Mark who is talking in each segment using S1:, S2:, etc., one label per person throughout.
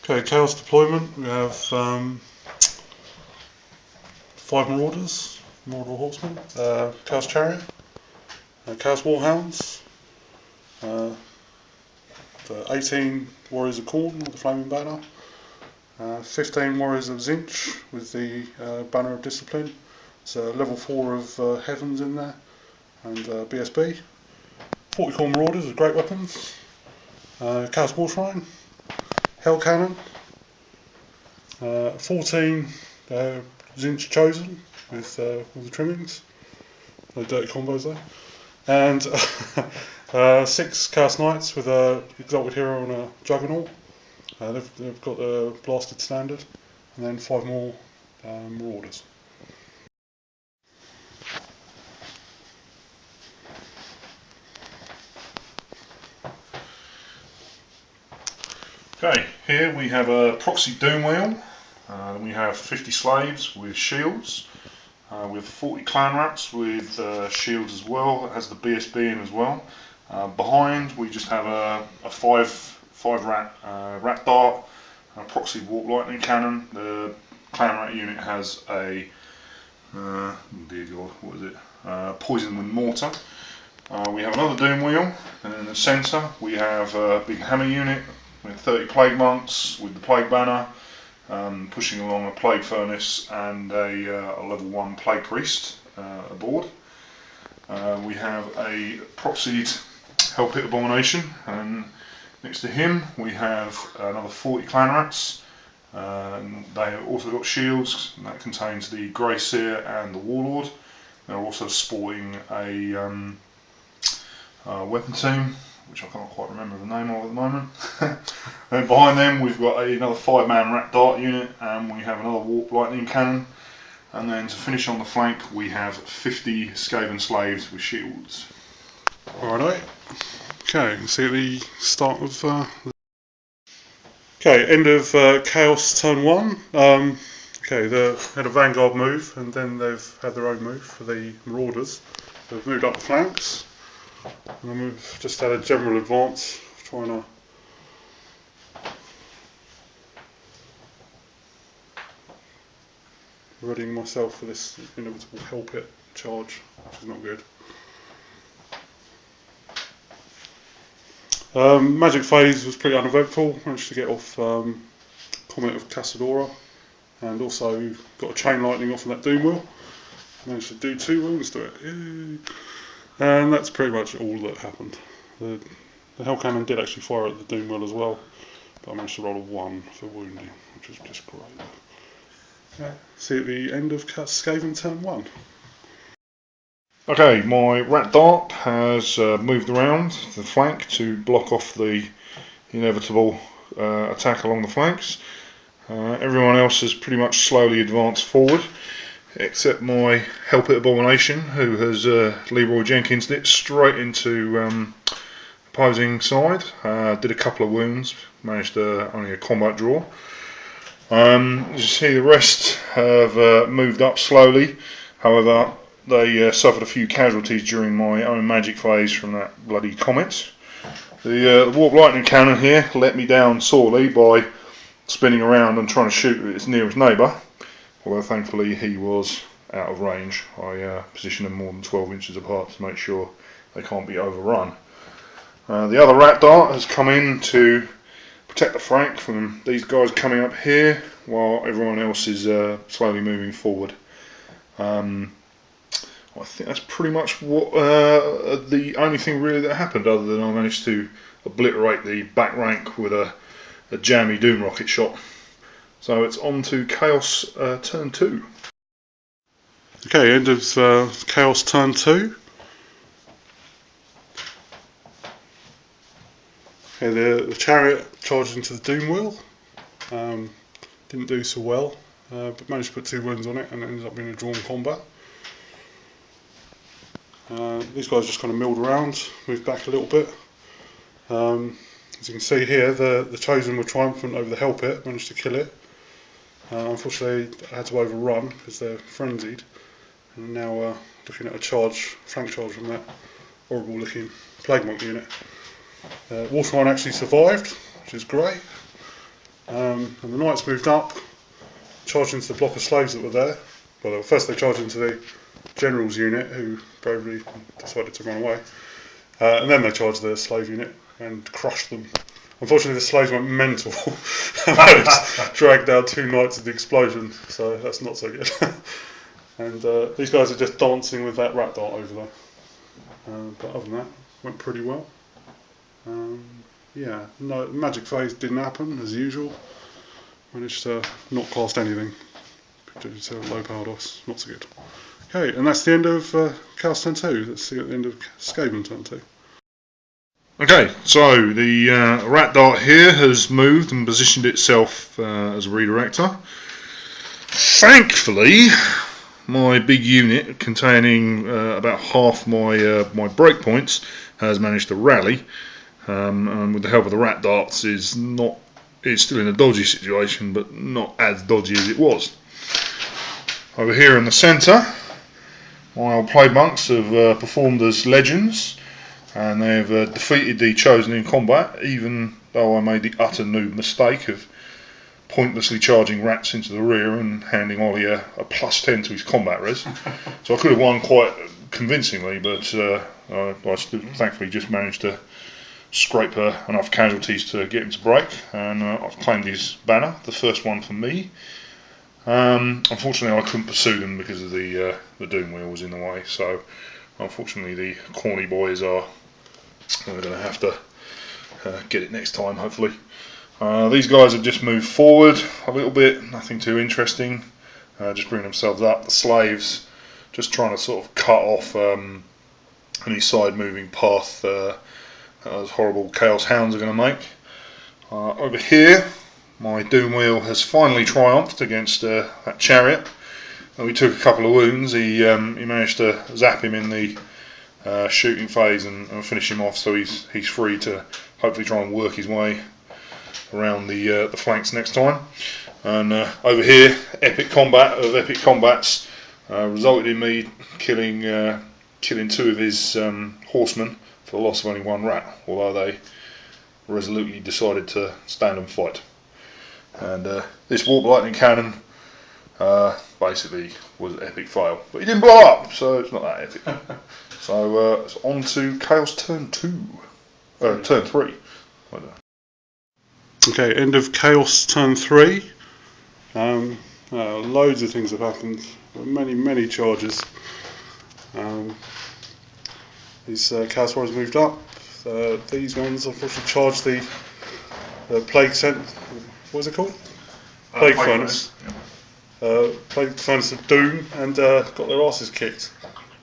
S1: Okay, Chaos deployment. We have 5 Marauders, Marauder Horsemen, Chaos Chariot, Chaos Warhounds, the 18 Warriors of Khorne with the Flaming Banner, 15 Warriors of Tzeentch with the Banner of Discipline. So level 4 of Heavens in there, and BSB. 40 Khorne Marauders with great weapons, Chaos War Shrine, Hell Cannon, 14 Tzeentch Chosen with all the trimmings, no dirty combos there, and 6 Chaos Knights with a Exalted Hero and a Juggernaut. They've got the Blasted Standard, and then 5 more Marauders.
S2: Okay, here we have a proxy doom wheel. We have 50 slaves with shields, with 40 clan rats with shields as well. It has the BSB in as well. Behind we just have a 5 rat rat dart, a proxy warp lightning cannon. The clan rat unit has a oh dear god, what is it? Poison wind mortar. We have another doom wheel, and in the centre we have a big hammer unit with 30 plague monks with the plague banner, pushing along a plague furnace and a level 1 plague priest aboard. We have a proxied hell pit abomination, and next to him we have another 40 clan rats. They have also got shields, and that contains the Grey Seer and the Warlord. They're also sporting a weapon team, which I can't quite remember the name of at the moment. Then behind them we've got another 5-man rat dart unit, and we have another warp lightning cannon. And then to finish on the flank we have 50 Skaven slaves with shields.
S1: Alright, okay, see at the start of okay, end of Chaos turn 1. Okay, they had a Vanguard move, and then they've had their own move for the Marauders. They've moved up the flanks, and then we've just had a general advance, trying to readying myself for this inevitable hell pit charge, which is not good. Magic phase was pretty uneventful. Managed to get off Comet of Cassadora, and also got a chain lightning off of that doom wheel. Managed to do 2 wounds to it. Yay. And that's pretty much all that happened. The hell cannon did actually fire at the doom wheel as well, but I managed to roll a 1 for wounding, which was just great. Okay. See at the end of Skaven turn 1.
S2: Okay, my rat dart has moved around the flank to block off the inevitable attack along the flanks. Everyone else has pretty much slowly advanced forward, except my hell pit abomination, who has Leroy Jenkins it straight into opposing side. Did a couple of wounds, managed only a combat draw. As you see, the rest have moved up slowly. However, they suffered a few casualties during my own magic phase from that bloody comet. The warp lightning cannon here let me down sorely by spinning around and trying to shoot at its nearest neighbour, although thankfully he was out of range. I positioned them more than 12 inches apart to make sure they can't be overrun. The other rat dart has come in to protect the flank from these guys coming up here, while everyone else is slowly moving forward. I think that's pretty much what the only thing really that happened, other than I managed to obliterate the back rank with a jammy doom rocket shot. So it's on to Chaos turn 2.
S1: Okay, end of Chaos turn 2. Okay, the chariot charged into the doom wheel. Didn't do so well, but managed to put 2 wounds on it, and it ended up being a drawn combat. These guys just kind of milled around, moved back a little bit. As you can see here, the Chosen were triumphant over the hell pit, managed to kill it. Unfortunately, I had to overrun because they're frenzied, and now looking at a flank charge from that horrible looking plague monk unit. Waterline actually survived, which is great. And the knights moved up, charged into the block of slaves that were there. Well, first they charged into the general's unit, who bravely decided to run away. And then they charged the slave unit and crushed them. Unfortunately, the slaves went mental and managed dragged down 2 knights of the explosion, so that's not so good. And these guys are just dancing with that rat dart over there. But other than that, went pretty well. Yeah, no, magic phase didn't happen as usual. Managed to not cast anything due to low power DOS, not so good. Okay, and that's the end of Chaos Turn 2. Let's see at the end of Skaven Turn 2.
S2: Okay, so the rat dart here has moved and positioned itself as a redirector. Thankfully, my big unit containing about half my breakpoints has managed to rally, and with the help of the rat darts it's still in a dodgy situation, but not as dodgy as it was. Over here in the centre, my old play monks have performed as legends, and they've defeated the chosen in combat, even though I made the utter noob mistake of pointlessly charging rats into the rear and handing Ollie a +10 to his combat res. So I could have won quite convincingly, but I still thankfully just managed to scrape enough casualties to get him to break, and I've claimed his banner, the first one for me. Unfortunately I couldn't pursue them because of the doom wheel was in the way, so unfortunately the corny boys are going to have to get it next time, hopefully. These guys have just moved forward a little bit, nothing too interesting, just bringing themselves up. The slaves just trying to sort of cut off any side moving path those horrible Chaos Hounds are going to make. Over here, my Doom Wheel has finally triumphed against that chariot. We took a couple of wounds. He managed to zap him in the shooting phase and finish him off, so he's free to hopefully try and work his way around the flanks next time. And over here, epic combat of epic combats resulted in me killing 2 of his horsemen for the loss of only 1 rat, although they resolutely decided to stand and fight. And this warp lightning cannon basically was an epic fail, but he didn't blow up, so it's not that epic. So it's on to Chaos Turn 2, Turn 3.
S1: Okay, end of Chaos Turn 3. Loads of things have happened. Many charges. These Chaos Warriors moved up. These ones unfortunately charged the Plague Scent. What is it called? Plague Furnace. Plague Furnace of Doom, and got their asses kicked.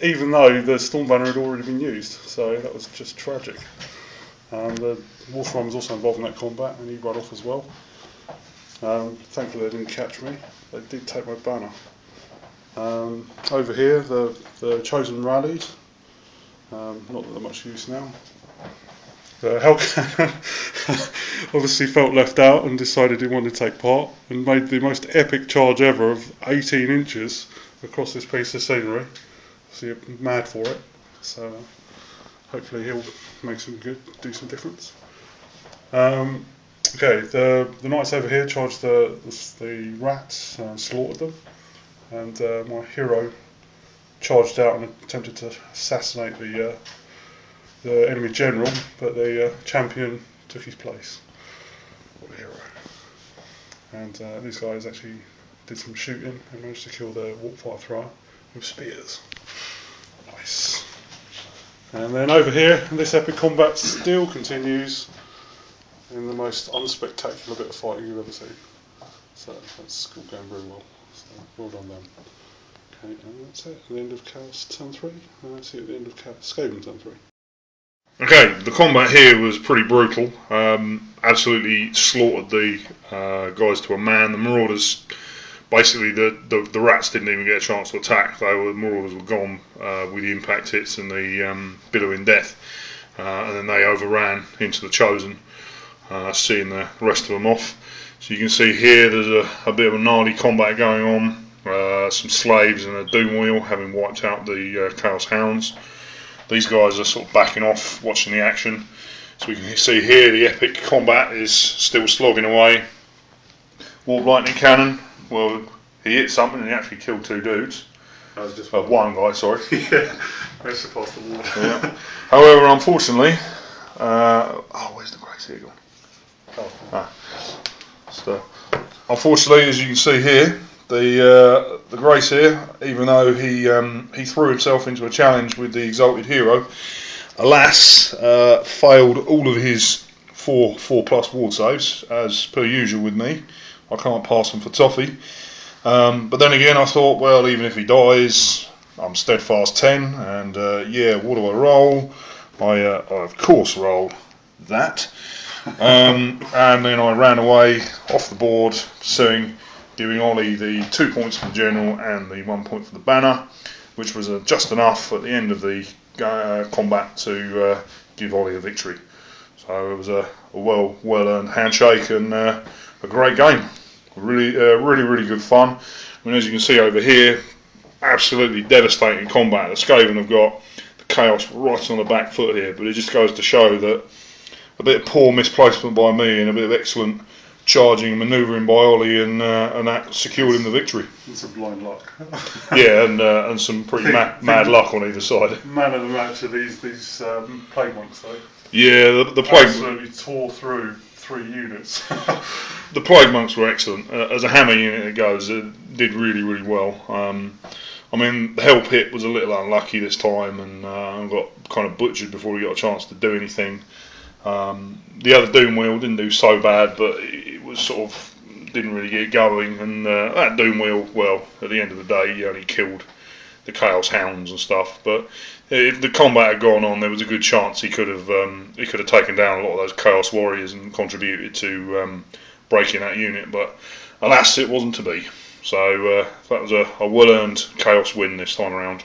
S1: Even though the Storm Banner had already been used, so that was just tragic. The Wolfram was also involved in that combat, and he ran off as well. Thankfully they didn't catch me. They did take my banner. Over here, the Chosen rallied. Not that they're much use now. The Hellcannon obviously felt left out and decided he wanted to take part, and made the most epic charge ever of 18 inches across this piece of scenery. So you're mad for it. So hopefully he'll make some good, do some difference. Okay, the knights over here charged the rats and slaughtered them, and my hero charged out and attempted to assassinate the enemy general, but the champion took his place. What a hero! And these guys actually did some shooting and managed to kill the warpfire thrower with spears. Nice. And then over here, this epic combat still continues in the most unspectacular bit of fighting you've ever seen. So that's all going very well. So well done them. Okay, and that's it. At the end of Chaos Turn 3. And that's it at the end of Skaven Turn 3.
S2: Okay, the combat here was pretty brutal. Absolutely slaughtered the guys to a man. The Marauders, basically the rats didn't even get a chance to attack. The Marauders were gone with the impact hits and the billowing death. And then they overran into the Chosen, seeing the rest of them off. So you can see here there's a bit of a gnarly combat going on. Some slaves and a Doom Wheel having wiped out the Chaos Hounds. These guys are sort of backing off, watching the action. So we can see here the epic combat is still slogging away. Warp lightning cannon. Well, he hit something and he actually killed 2 dudes.
S1: That was just
S2: one guy, sorry.
S1: Yeah, that's supposed to walk.
S2: Yeah. However, unfortunately, where's the Grace Eagle? So, unfortunately, as you can see here, the Grace here, even though he threw himself into a challenge with the Exalted Hero, alas, failed all of his 4+ ward saves, as per usual with me. I can't pass them for toffee. But then again, I thought, well, even if he dies, I'm steadfast 10, and yeah, what do I roll? I of course rolled that, and then I ran away off the board, giving Ollie the 2 points for the general and the 1 point for the banner, which was just enough at the end of the combat to give Ollie a victory. So it was a well earned handshake and a great game. Really good fun. I mean, as you can see over here, absolutely devastating combat. The Skaven have got the Chaos right on the back foot here, but it just goes to show that a bit of poor misplacement by me and a bit of excellent charging and manoeuvring by Ollie, and that secured him the victory.
S1: It's a blind luck.
S2: Yeah, and some pretty mad luck on either side.
S1: Man of the match are these plague monks, though.
S2: Yeah, the plague
S1: absolutely tore through 3 units.
S2: The plague monks were excellent. As a hammer unit it goes, it did really well. I mean, the help hit was a little unlucky this time, and got kind of butchered before he got a chance to do anything. The other Doom Wheel didn't do so bad, but it was sort of didn't really get going. And that Doom Wheel, well, at the end of the day, he only killed the Chaos Hounds and stuff. But if the combat had gone on, there was a good chance he could have taken down a lot of those Chaos Warriors and contributed to breaking that unit. But alas, it wasn't to be. So that was a well-earned Chaos win this time around.